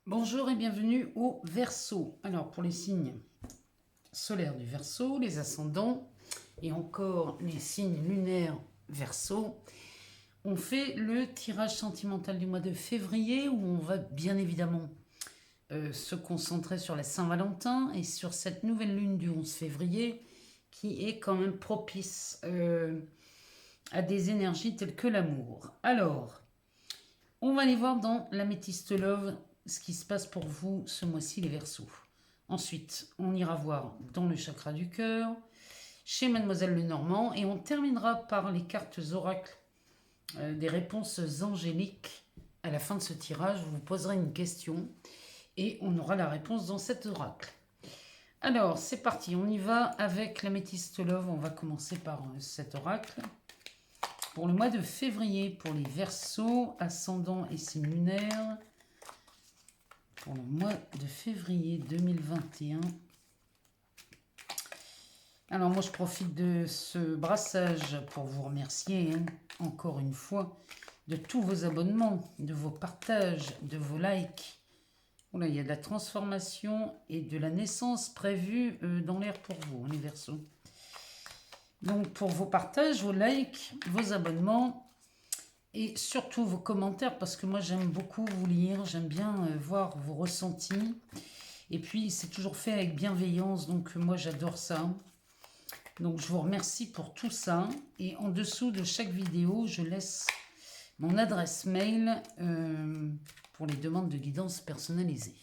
Bonjour et bienvenue au Verseau. Alors pour les signes solaires du Verseau, les ascendants et encore les signes lunaires Verseau, on fait le tirage sentimental du mois de février où on va bien évidemment se concentrer sur la Saint-Valentin et sur cette nouvelle lune du 11 février qui est quand même propice à des énergies telles que l'amour. Alors, on va aller voir dans l'améthyste love ce qui se passe pour vous ce mois-ci, les Verseaux. Ensuite, on ira voir dans le chakra du cœur, chez Mademoiselle Lenormand, et on terminera par les cartes oracles, des réponses angéliques. À la fin de ce tirage, je vous poserai une question et on aura la réponse dans cet oracle. Alors, c'est parti, on y va avec l'améthyste love. On va commencer par cet oracle. Pour le mois de février, pour les Verseaux, ascendants et signes lunaires, pour le mois de février 2021. Alors moi je profite de ce brassage pour vous remercier encore une fois de tous vos abonnements, de vos partages, de vos likes. Voilà, il y a de la transformation et de la naissance prévue dans l'air pour vous, les Verseaux. Donc pour vos partages, vos likes, vos abonnements et surtout vos commentaires, parce que moi j'aime beaucoup vous lire, j'aime bien voir vos ressentis. Et puis c'est toujours fait avec bienveillance, donc moi j'adore ça. Donc je vous remercie pour tout ça. Et en dessous de chaque vidéo, je laisse mon adresse mail pour les demandes de guidance personnalisée.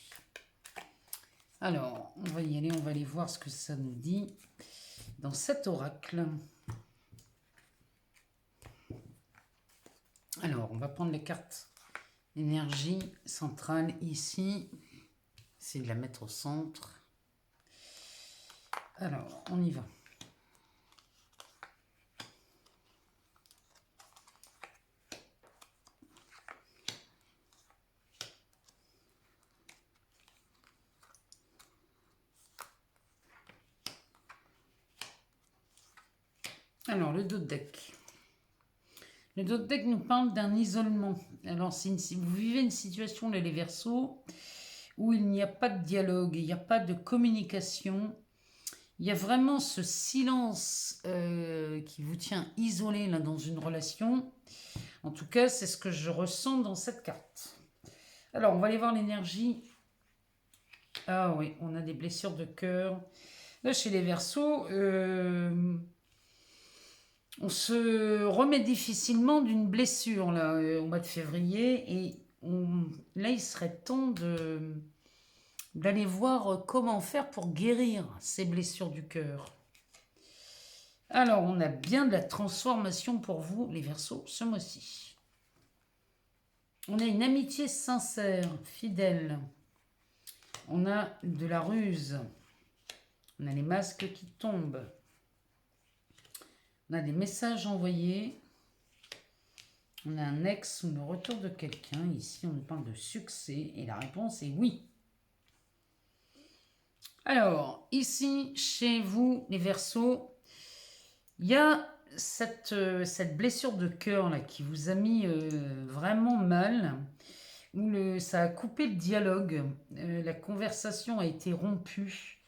Alors, on va y aller, on va aller voir ce que ça nous dit dans cet oracle. Alors, on va prendre les cartes énergie centrale ici. C'est de la mettre au centre. Alors, on y va. Alors, le dos de deck. Le dos de deck nous parle d'un isolement. Alors, si vous vivez une situation, là, les Verseaux, où il n'y a pas de dialogue, il n'y a pas de communication, il y a vraiment ce silence qui vous tient isolé là, dans une relation. En tout cas, c'est ce que je ressens dans cette carte. Alors, on va aller voir l'énergie. Ah oui, on a des blessures de cœur. Là, chez les Verseaux, on se remet difficilement d'une blessure là, au mois de février. Et là, il serait temps d'aller voir comment faire pour guérir ces blessures du cœur. Alors, on a bien de la transformation pour vous, les Verseaux, ce mois-ci. On a une amitié sincère, fidèle. On a de la ruse. On a les masques qui tombent. On a des messages envoyés. On a un ex ou le retour de quelqu'un. Ici, on nous parle de succès. Et la réponse est oui. Alors, ici, chez vous, les Verseaux, il y a cette blessure de cœur là qui vous a mis vraiment mal, où ça a coupé le dialogue, la conversation a été rompue.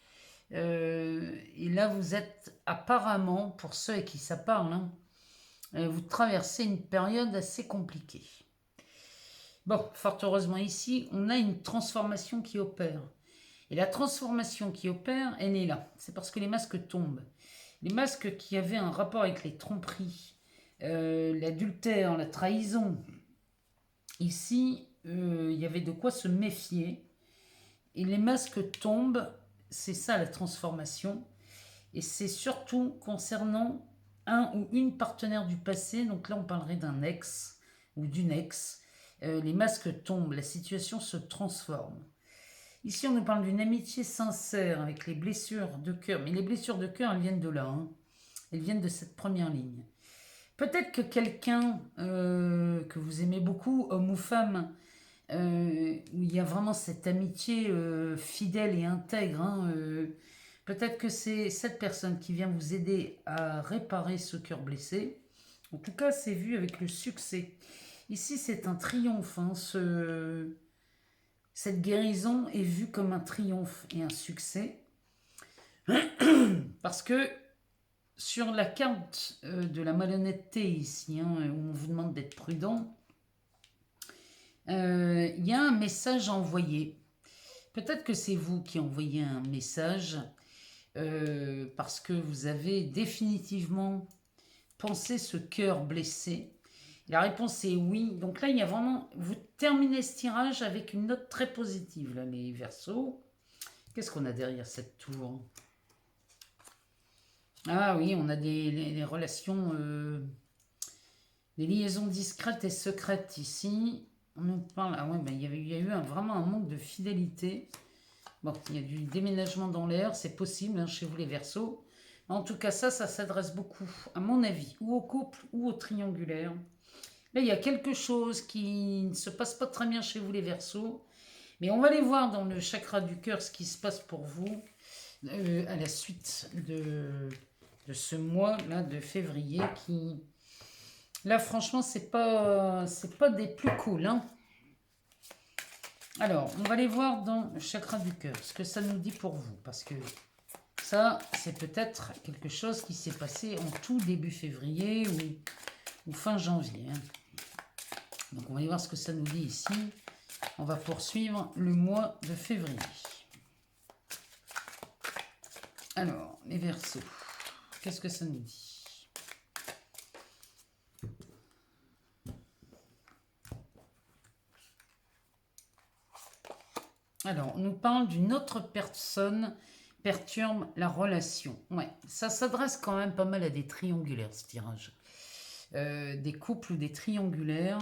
Et là, vous êtes apparemment, pour ceux à qui ça parle, vous traversez une période assez compliquée. Bon, fort heureusement ici, on a une transformation qui opère. Et la transformation qui opère, elle est là. C'est parce que les masques tombent. Les masques qui avaient un rapport avec les tromperies, l'adultère, la trahison. Ici, il y avait de quoi se méfier. Et les masques tombent, c'est ça la transformation. Et c'est surtout concernant un ou une partenaire du passé. Donc là, on parlerait d'un ex ou d'une ex. Les masques tombent, la situation se transforme. Ici, on nous parle d'une amitié sincère avec les blessures de cœur. Mais les blessures de cœur, elles viennent de là. Elles viennent de cette première ligne. Peut-être que quelqu'un que vous aimez beaucoup, homme ou femme, où il y a vraiment cette amitié fidèle et intègre, peut-être que c'est cette personne qui vient vous aider à réparer ce cœur blessé. En tout cas, c'est vu avec le succès. Ici, c'est un triomphe. Cette guérison est vue comme un triomphe et un succès. Parce que sur la carte de la malhonnêteté ici, hein, où on vous demande d'être prudent, il y a un message à envoyer. Peut-être que c'est vous qui envoyez un message parce que vous avez définitivement pensé ce cœur blessé. La réponse est oui. Donc là, il y a vraiment... Vous terminez ce tirage avec une note très positive, là, les Verseaux. Qu'est-ce qu'on a derrière cette tour? Ah oui, on a des relations... des liaisons discrètes et secrètes ici. On nous parle... Ah ouais, ben, il y a eu vraiment un manque de fidélité. Bon, il y a du déménagement dans l'air, c'est possible hein, chez vous les Verseaux. En tout cas, ça s'adresse beaucoup, à mon avis, ou au couple ou au triangulaire. Là, il y a quelque chose qui ne se passe pas très bien chez vous les Verseaux. Mais on va aller voir dans le chakra du cœur ce qui se passe pour vous à la suite de ce mois-là de février qui... Là, franchement, c'est pas des plus cool, hein. Alors, on va aller voir dans le chakra du cœur ce que ça nous dit pour vous. Parce que ça, c'est peut-être quelque chose qui s'est passé en tout début février ou fin janvier. Hein. Donc, on va aller voir ce que ça nous dit ici. On va poursuivre le mois de février. Alors, les Verseaux, qu'est-ce que ça nous dit? Alors, on nous parle d'une autre personne perturbe la relation. Ouais, ça s'adresse quand même pas mal à des triangulaires, ce tirage. Des couples ou des triangulaires.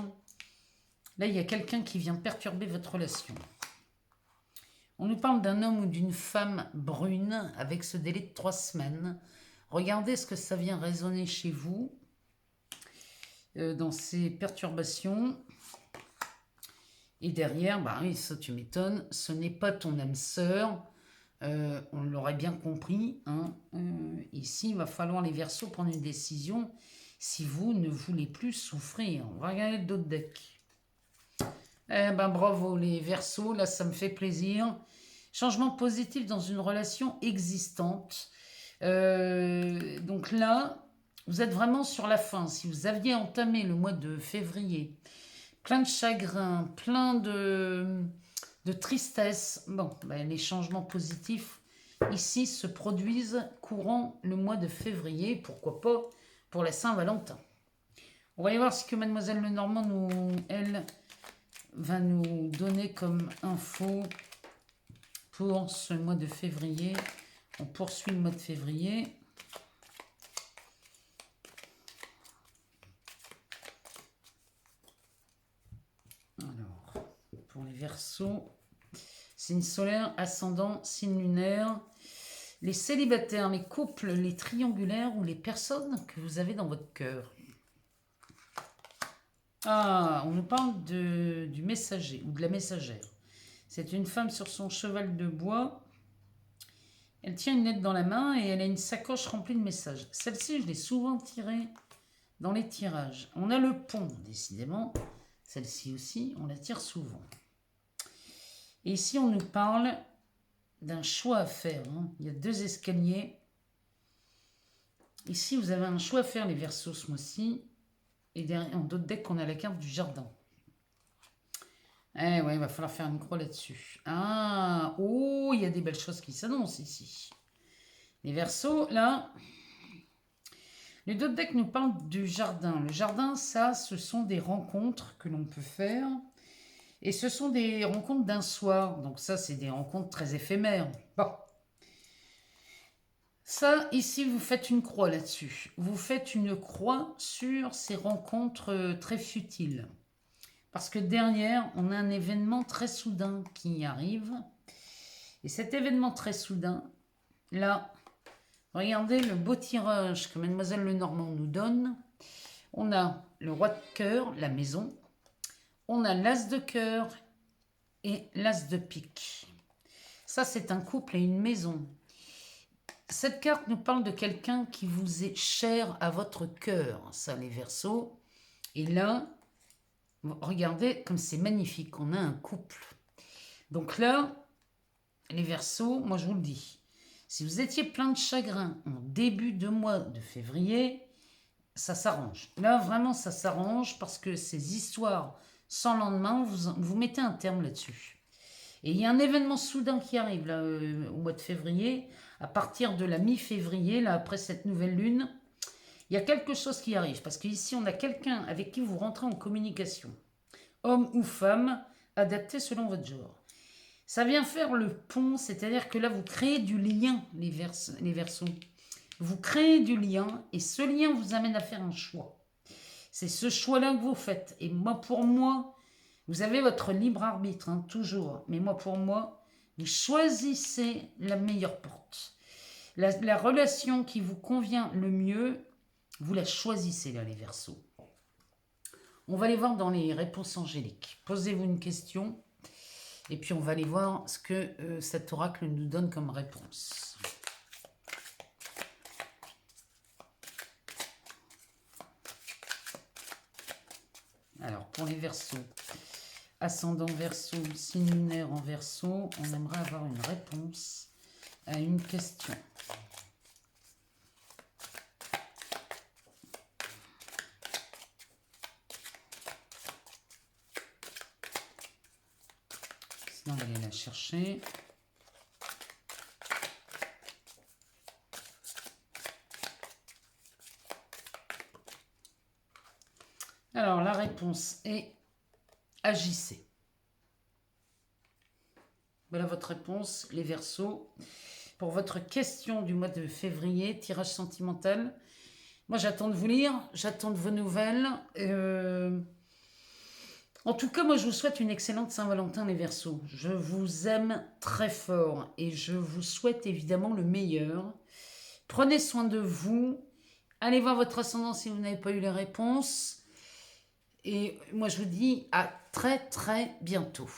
Là, il y a quelqu'un qui vient perturber votre relation. On nous parle d'un homme ou d'une femme brune avec ce délai de 3 semaines. Regardez ce que ça vient résonner chez vous dans ces perturbations. Et derrière, bah oui, ça tu m'étonnes, ce n'est pas ton âme sœur. On l'aurait bien compris. Hein. Ici, il va falloir les Verseaux prendre une décision si vous ne voulez plus souffrir. On va regarder d'autres decks. Eh ben bravo les Verseaux, là ça me fait plaisir. Changement positif dans une relation existante. Donc là, vous êtes vraiment sur la fin. Si vous aviez entamé le mois de février, plein de chagrin, plein de tristesse, bon, ben, les changements positifs ici se produisent courant le mois de février. Pourquoi pas pour la Saint-Valentin. On va aller voir ce que Mademoiselle Lenormand, elle, va nous donner comme info pour ce mois de février. On poursuit le mois de février. Alors, pour les Verseaux, signe solaire, ascendant, signe lunaire. Les célibataires, les couples, les triangulaires ou les personnes que vous avez dans votre cœur. Ah, on nous parle du messager ou de la messagère. C'est une femme sur son cheval de bois. Elle tient une lettre dans la main et elle a une sacoche remplie de messages. Celle-ci, je l'ai souvent tirée dans les tirages. On a le pont, décidément. Celle-ci aussi, on la tire souvent. Et ici, on nous parle d'un choix à faire. Hein. Il y a 2 escaliers. Ici, vous avez un choix à faire, les Verseaux, ce mois-ci. Et derrière, en d'autres decks, on a la carte du jardin. Eh ouais, il va falloir faire une croix là-dessus. Ah, oh, il y a des belles choses qui s'annoncent ici. Les Verseaux, là. Les deux decks nous parlent du jardin. Le jardin, ça, ce sont des rencontres que l'on peut faire. Et ce sont des rencontres d'un soir. Donc ça, c'est des rencontres très éphémères. Bon. Ça, ici, vous faites une croix là-dessus. Vous faites une croix sur ces rencontres très futiles. Parce que derrière, on a un événement très soudain qui arrive. Et cet événement très soudain, là, regardez le beau tirage que Mademoiselle Lenormand nous donne. On a le roi de cœur, la maison. On a l'as de cœur et l'as de pique. Ça, c'est un couple et une maison. Cette carte nous parle de quelqu'un qui vous est cher à votre cœur, ça les Verseaux. Et là, regardez comme c'est magnifique, on a un couple. Donc là, les Verseaux, moi je vous le dis, si vous étiez plein de chagrin en début de mois de février, ça s'arrange. Là, vraiment, ça s'arrange parce que ces histoires sans lendemain, vous mettez un terme là-dessus. Et il y a un événement soudain qui arrive là, au mois de février, à partir de la mi-février, là, après cette nouvelle lune, il y a quelque chose qui arrive. Parce qu'ici, on a quelqu'un avec qui vous rentrez en communication, homme ou femme, adapté selon votre genre. Ça vient faire le pont, c'est-à-dire que là, vous créez du lien, les Verseaux. Vous créez du lien et ce lien vous amène à faire un choix. C'est ce choix-là que vous faites. Et moi, pour moi, vous avez votre libre arbitre, hein, toujours. Mais moi, pour moi, vous choisissez la meilleure porte. La relation qui vous convient le mieux, vous la choisissez là, les Verseaux. On va aller voir dans les réponses angéliques. Posez-vous une question et puis on va aller voir ce que cet oracle nous donne comme réponse. Alors, pour les Verseaux, ascendant Verseau, signe lunaire en Verseau, on aimerait avoir une réponse à une question. Sinon, on va aller la chercher. Alors, la réponse est agissez. Voilà votre réponse, les Verseaux. Pour votre question du mois de février, tirage sentimental. Moi, j'attends de vous lire, j'attends de vos nouvelles. En tout cas, moi, je vous souhaite une excellente Saint-Valentin, les Verseaux. Je vous aime très fort et je vous souhaite évidemment le meilleur. Prenez soin de vous. Allez voir votre ascendant si vous n'avez pas eu les réponses. Et moi, je vous dis à très, très bientôt.